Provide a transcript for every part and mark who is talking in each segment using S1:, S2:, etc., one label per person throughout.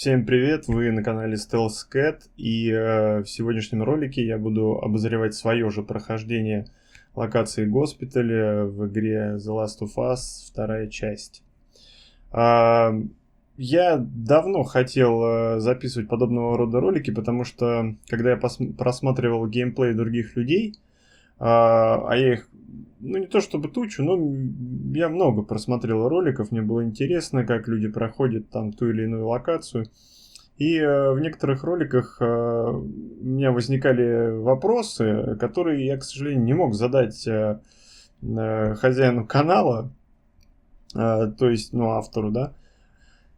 S1: Всем привет, вы на канале Stealth Cat, и в сегодняшнем ролике я буду обозревать свое же прохождение локации госпиталя в игре The Last of Us, вторая часть. Я давно хотел записывать подобного рода ролики, потому что когда я просматривал геймплей других людей, а я их, ну не то чтобы тучу, но я много просмотрел роликов, мне было интересно, как люди проходят там ту или иную локацию. И в некоторых роликах у меня возникали вопросы, которые я, к сожалению, не мог задать хозяину канала, то есть, ну, автору, да.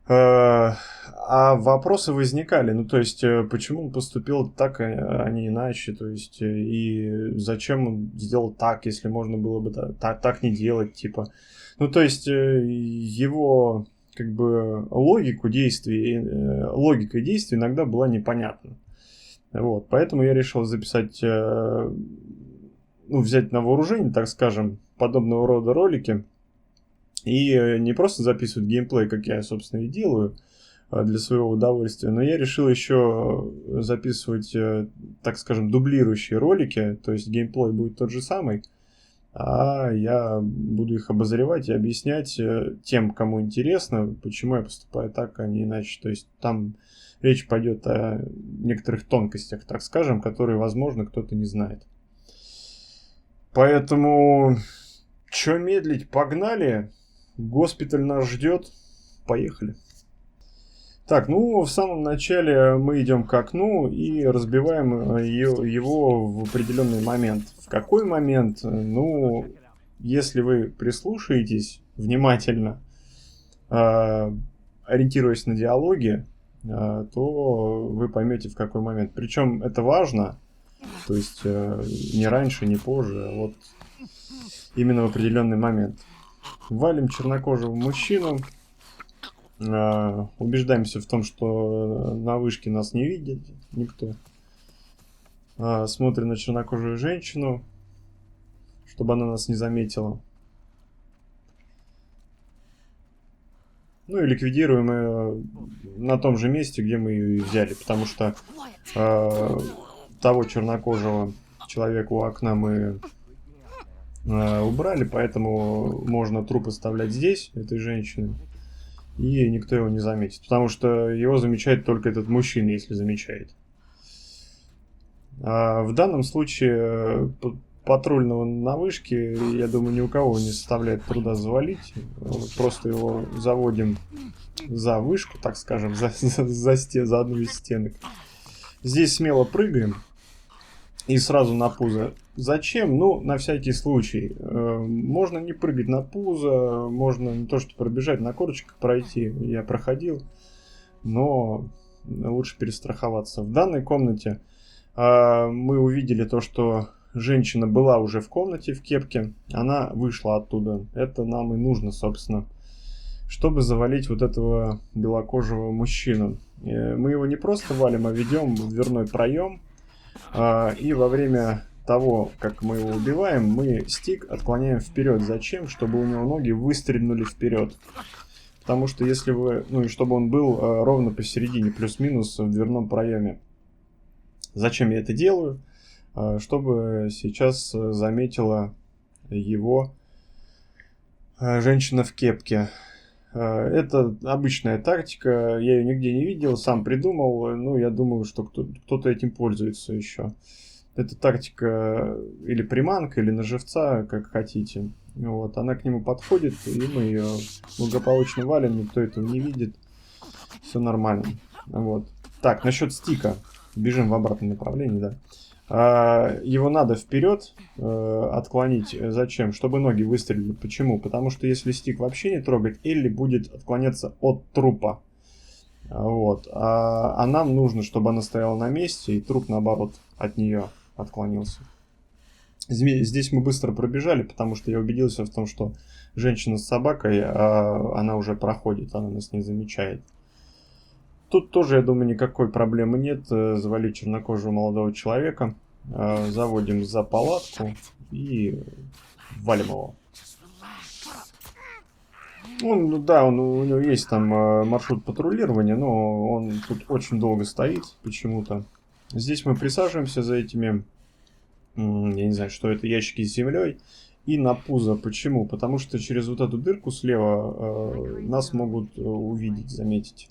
S1: А вопросы возникали, ну, то есть, почему он поступил так, а не иначе, то есть, и зачем он сделал так, если можно было бы так не делать, типа. Ну, то есть, его, как бы, логика действий иногда была непонятна. Вот, поэтому я решил записать, ну, взять на вооружение, так скажем, подобного рода ролики. И не просто записывать геймплей, как я, собственно, и делаю, для своего удовольствия, но я решил еще записывать, так скажем, дублирующие ролики, то есть геймплей будет тот же самый, а я буду их обозревать и объяснять тем, кому интересно, почему я поступаю так, а не иначе. То есть там речь пойдет о некоторых тонкостях, так скажем, которые, возможно, кто-то не знает. Поэтому, чё медлить, погнали! Госпиталь нас ждет. Поехали. Так, ну, в самом начале мы идем к окну и разбиваем его в определенный момент. В какой момент? Ну, если вы прислушаетесь внимательно, ориентируясь на диалоги, то вы поймете, в какой момент. Причем это важно, то есть не раньше, не позже, а вот именно в определенный момент. Валим чернокожего мужчину, убеждаемся в том, что на вышке нас не видит никто. Смотрим на чернокожую женщину, чтобы она нас не заметила. Ну и ликвидируем ее на том же месте, где мы ее взяли, потому что того чернокожего человека у окна мы убрали, поэтому можно труп оставлять здесь, этой женщины, и никто его не заметит, потому что его замечает только этот мужчина, если замечает. В данном случае патрульного на вышке, я думаю, ни у кого не составляет труда завалить, просто его заводим за вышку, так скажем, за одну из стенок. Здесь смело прыгаем и сразу на пузо. Зачем? Ну, на всякий случай. Можно не прыгать на пузо, можно не то что пробежать, на корточках пройти. Я проходил, но лучше перестраховаться. В данной комнате мы увидели то, что женщина была уже в комнате в кепке. Она вышла оттуда. Это нам и нужно, собственно, чтобы завалить вот этого белокожего мужчину. Мы его не просто валим, а ведем в дверной проем. И во время того, как мы его убиваем, мы стик отклоняем вперед. Зачем? Чтобы у него ноги выстрельнули вперед. Потому что если вы... Ну и чтобы он был ровно посередине, плюс-минус в дверном проеме. Зачем я это делаю? Чтобы сейчас заметила его женщина в кепке. Это обычная тактика, я ее нигде не видел, сам придумал, ну, я думаю, что кто-то этим пользуется еще. Это тактика или приманка, или на живца, как хотите. Вот, она к нему подходит, и мы ее благополучно валим, никто этого не видит. Все нормально. Вот. Так, насчет стика. Бежим в обратном направлении, да. Его надо вперед отклонить. Зачем? Чтобы ноги выстрелили. Почему? Потому что если стик вообще не трогать, Элли будет отклоняться от трупа. Вот. А нам нужно, чтобы она стояла на месте, и труп, наоборот, от нее отклонился. Здесь мы быстро пробежали, потому что я убедился в том, что женщина с собакой, она уже проходит, она нас не замечает. Тут тоже, я думаю, никакой проблемы нет. Завалить чернокожего молодого человека. Заводим за палатку и валим его. Ну да, у него есть там маршрут патрулирования, но он тут очень долго стоит почему-то. Здесь мы присаживаемся за этими, я не знаю, что это, ящики с землей. И на пузо. Почему? Потому что через вот эту дырку слева нас могут увидеть, заметить.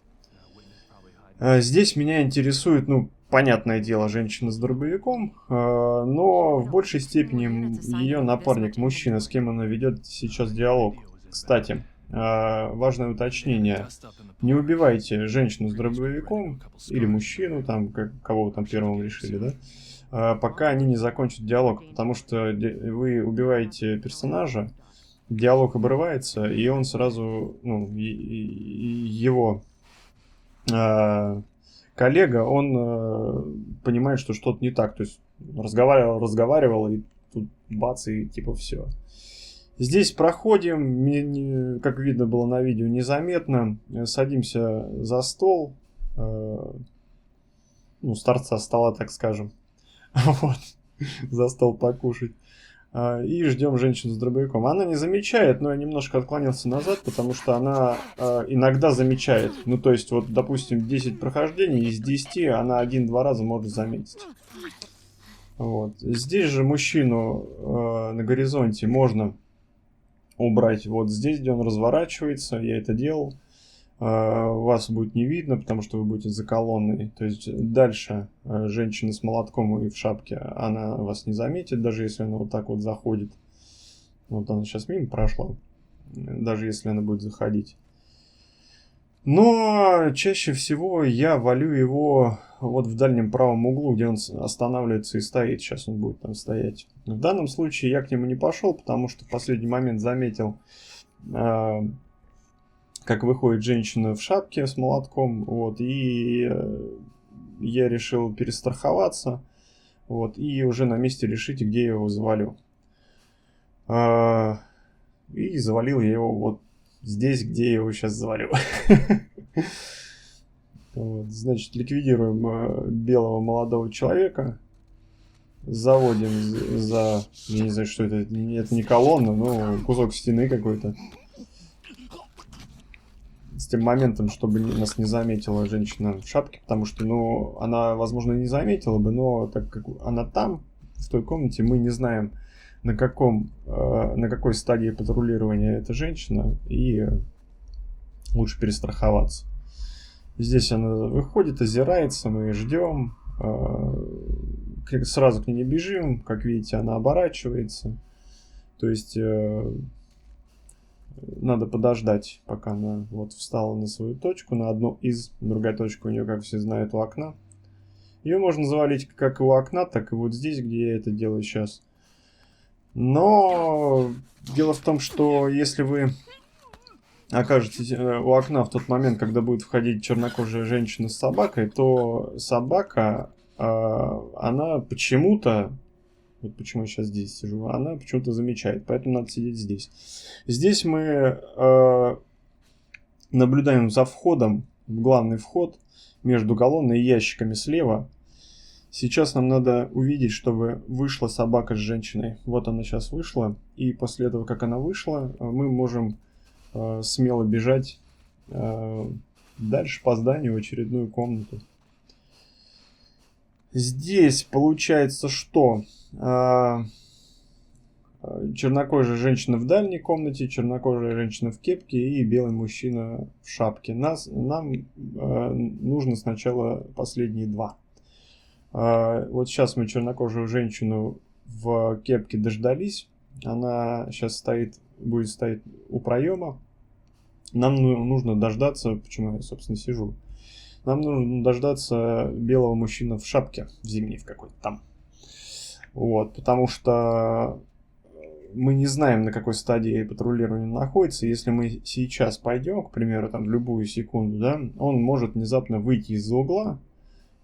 S1: Здесь меня интересует, ну, понятное дело, женщина с дробовиком, но в большей степени ее напарник, мужчина, с кем она ведет сейчас диалог. Кстати, важное уточнение. Не убивайте женщину с дробовиком или мужчину, там, кого вы там первым решили, да? Пока они не закончат диалог, потому что вы убиваете персонажа, диалог обрывается, и он сразу, ну, его коллега, он понимает, что что-то не так, то есть разговаривал, и тут бац, и типа все. Здесь проходим, как видно было на видео, незаметно, садимся за стол, ну, с торца стола, так скажем. Вот, за стол покушать. И ждем женщину с дробовиком. Она не замечает, но я немножко отклонился назад, потому что она иногда замечает. Ну, то есть, вот, допустим, 10 прохождений, из 10 она 1-2 раза может заметить. Вот. Здесь же мужчину на горизонте можно убрать вот здесь, где он разворачивается. Я это делал. Вас будет не видно, потому что вы будете за колонной. То есть дальше женщина с молотком и в шапке, она вас не заметит, даже если она вот так вот заходит. Вот она сейчас мимо прошла, даже если она будет заходить. Но чаще всего я валю его вот в дальнем правом углу, где он останавливается и стоит. Сейчас он будет там стоять. В данном случае я к нему не пошел, потому что в последний момент заметил... как выходит женщина в шапке с молотком, вот, и я решил перестраховаться, вот, и уже на месте решить, где я его завалю. И завалил я его вот здесь, где я его сейчас завалю. Значит, ликвидируем белого молодого человека, заводим за, я не знаю, что это не колонна, но кусок стены какой-то. С тем моментом, чтобы нас не заметила женщина в шапке, потому что, ну, она, возможно, не заметила бы, но так как она там, в той комнате, мы не знаем, на какой стадии патрулирования эта женщина, и лучше перестраховаться. Здесь она выходит, озирается, мы ждем, сразу к ней не бежим, как видите, она оборачивается, то есть... Надо подождать, пока она вот встала на свою точку, на одну из, другая точка у нее, как все знают, у окна. Ее можно завалить как и у окна, так и вот здесь, где я это делаю сейчас. Но дело в том, что если вы окажетесь у окна в тот момент, когда будет входить чернокожая женщина с собакой, то собака, она почему-то... Вот почему я сейчас здесь сижу. Она почему-то замечает, поэтому надо сидеть здесь. Здесь мы наблюдаем за входом, в главный вход, между колонной и ящиками слева. Сейчас нам надо увидеть, чтобы вышла собака с женщиной. Вот она сейчас вышла. И после этого, как она вышла, мы можем смело бежать дальше по зданию в очередную комнату. Здесь получается, что чернокожая женщина в дальней комнате, чернокожая женщина в кепке и белый мужчина в шапке. Нам нужно сначала последние два. Вот сейчас мы чернокожую женщину в кепке дождались. Она сейчас будет стоять у проема. Нам нужно дождаться, почему я, собственно, сижу. Нам нужно дождаться белого мужчины в шапке, в зимней в какой-то там. Вот, потому что мы не знаем, на какой стадии патрулирования он находится. Если мы сейчас пойдем, к примеру, там, в любую секунду, да, он может внезапно выйти из-за угла.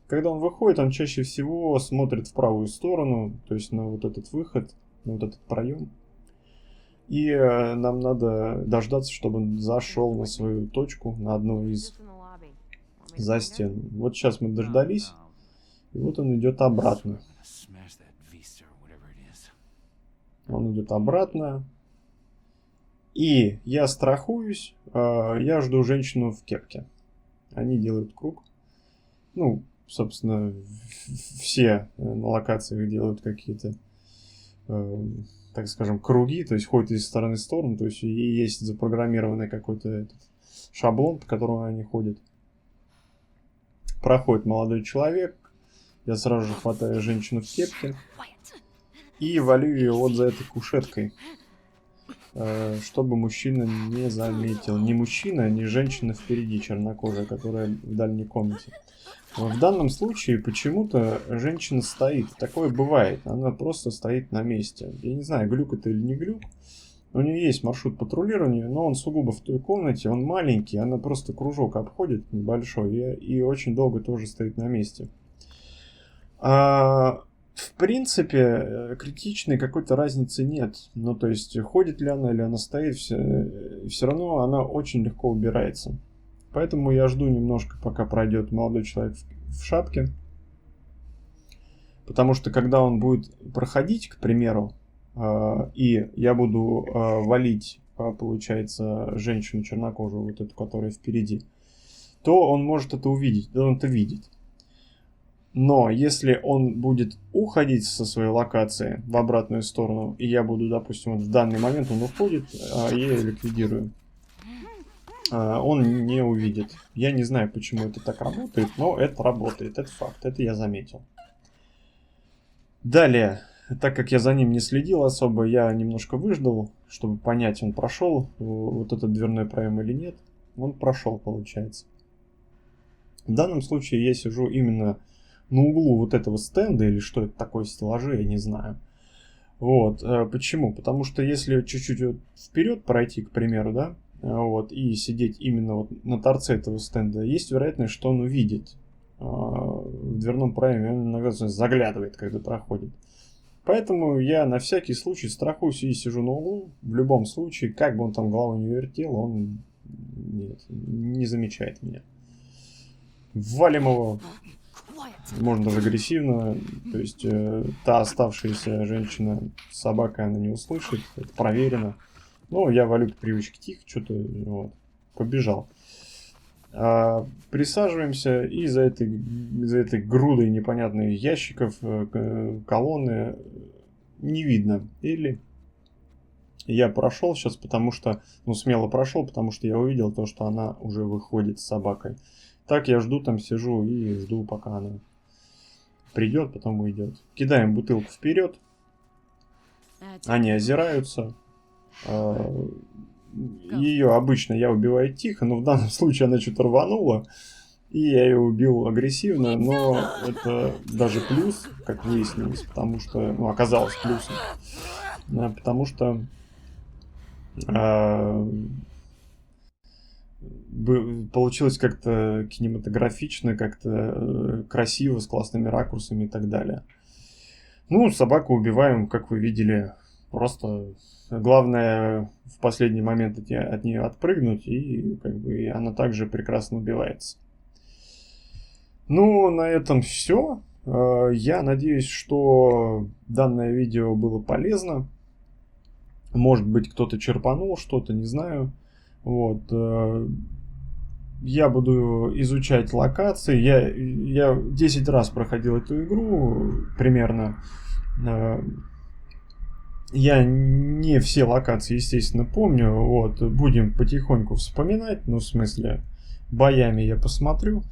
S1: Когда он выходит, он чаще всего смотрит в правую сторону, то есть на вот этот выход, на вот этот проем. И нам надо дождаться, чтобы он зашел на свою точку, на одну из за стену. Вот сейчас мы дождались, и вот он идет обратно. Он идет обратно. И я страхуюсь, я жду женщину в кепке. Они делают круг. Ну, собственно, все на локациях делают какие-то, так скажем, круги, то есть ходят из стороны в сторону, то есть и есть запрограммированный какой-то этот шаблон, по которому они ходят. Проходит молодой человек, я сразу же хватаю женщину в кепке и валю ее вот за этой кушеткой, чтобы мужчина не заметил. Не мужчина, не женщина впереди чернокожая, которая в дальней комнате. В данном случае почему-то женщина стоит. Такое бывает. Она просто стоит на месте. Я не знаю, глюк это или не глюк. У нее есть маршрут патрулирования, но он сугубо в той комнате. Он маленький, она просто кружок обходит небольшой и очень долго тоже стоит на месте. В принципе, критичной какой-то разницы нет. Ну, то есть, ходит ли она или она стоит, все равно она очень легко убирается. Поэтому я жду немножко, пока пройдет молодой человек в шапке. Потому что, когда он будет проходить, к примеру, и я буду валить, получается, женщину чернокожую, вот эту, которая впереди, то он может это увидеть, да, он это видит. Но если он будет уходить со своей локации в обратную сторону, и я буду, допустим, вот в данный момент он уходит, а я ее ликвидирую, он не увидит. Я не знаю, почему это так работает, но это работает, это факт, это я заметил. Далее, так как я за ним не следил особо, я немножко выждал, чтобы понять, он прошел вот этот дверной проем или нет. Он прошел, получается. В данном случае я сижу именно на углу вот этого стенда, или что это такое, стеллажи, я не знаю. Вот, почему? Потому что если чуть-чуть вот вперед пройти, к примеру, да, вот, и сидеть именно вот на торце этого стенда, есть вероятность, что он увидит в дверном проеме, он иногда заглядывает, когда проходит. Поэтому я на всякий случай страхуюсь и сижу на углу. В любом случае, как бы он там головой не вертел, он не замечает меня. Валим его. Можно даже агрессивно. То есть та оставшаяся женщина с собакой, она не услышит. Это проверено. Ну, я валю по привычке тихо, что-то вот, побежал. Присаживаемся, и за этой грудой непонятных ящиков, колонны не видно. Или я прошел сейчас, потому что, ну, смело прошел, потому что я увидел то, что она уже выходит с собакой. Так я жду, там сижу и жду, пока она придет, потом уйдет. Кидаем бутылку вперед. Они озираются. Ее обычно я убиваю тихо, но в данном случае она что-то рванула. И я ее убил агрессивно, но это даже плюс, как выяснилось, потому что, ну, оказалось плюсом. Потому что получилось как-то кинематографично, как-то красиво, с классными ракурсами и так далее. Ну, собаку убиваем, как вы видели, просто главное в последний момент от нее отпрыгнуть, и как бы она также прекрасно убивается. Ну, на этом все. Я надеюсь, что данное видео было полезно. Может быть, кто-то черпанул что-то, не знаю. Вот. Я буду изучать локации. Я 10 раз проходил эту игру примерно. Я не все локации, естественно, помню. Вот. Будем потихоньку вспоминать. Ну, в смысле, боями я посмотрю.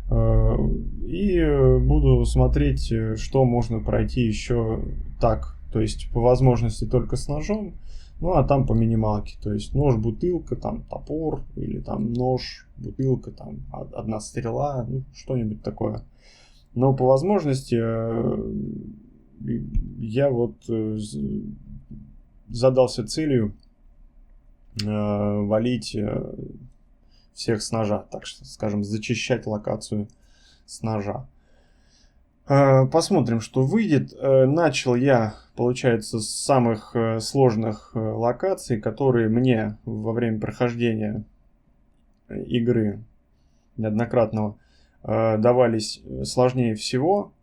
S1: И буду смотреть, что можно пройти еще так. То есть, по возможности, только с ножом. Ну, а там по минималке. То есть, нож, бутылка, там, топор. Или там нож, бутылка, там, одна стрела. Ну, что-нибудь такое. Но по возможности я вот задался целью валить всех с ножа. Так что, скажем, зачищать локацию с ножа. Посмотрим, что выйдет. Начал я, получается, с самых сложных локаций, которые мне во время прохождения игры неоднократного давались сложнее всего.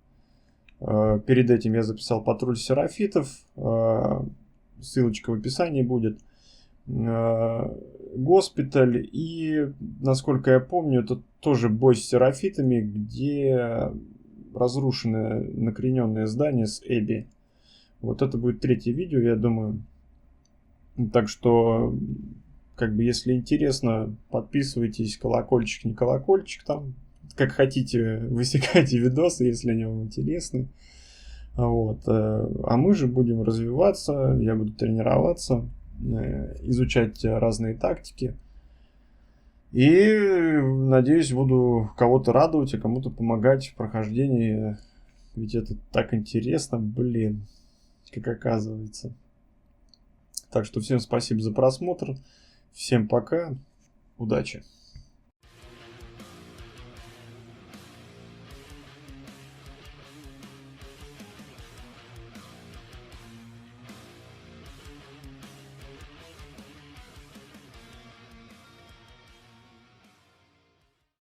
S1: Перед этим я записал патруль серафитов. Ссылочка в описании будет. госпиталь и, насколько я помню, это тоже бой с серафитами, где разрушенное накрененное здание с Эбби. Вот это будет третье видео, я думаю. Так что, как бы, если интересно, подписывайтесь, колокольчик, не колокольчик, там, как хотите, высекайте видосы, если они вам интересны. Вот. А мы же будем развиваться, я буду тренироваться, изучать разные тактики. И, надеюсь, буду кого-то радовать, а кому-то помогать в прохождении. Ведь это так интересно, блин, как оказывается. Так что всем спасибо за просмотр. Всем пока. Удачи.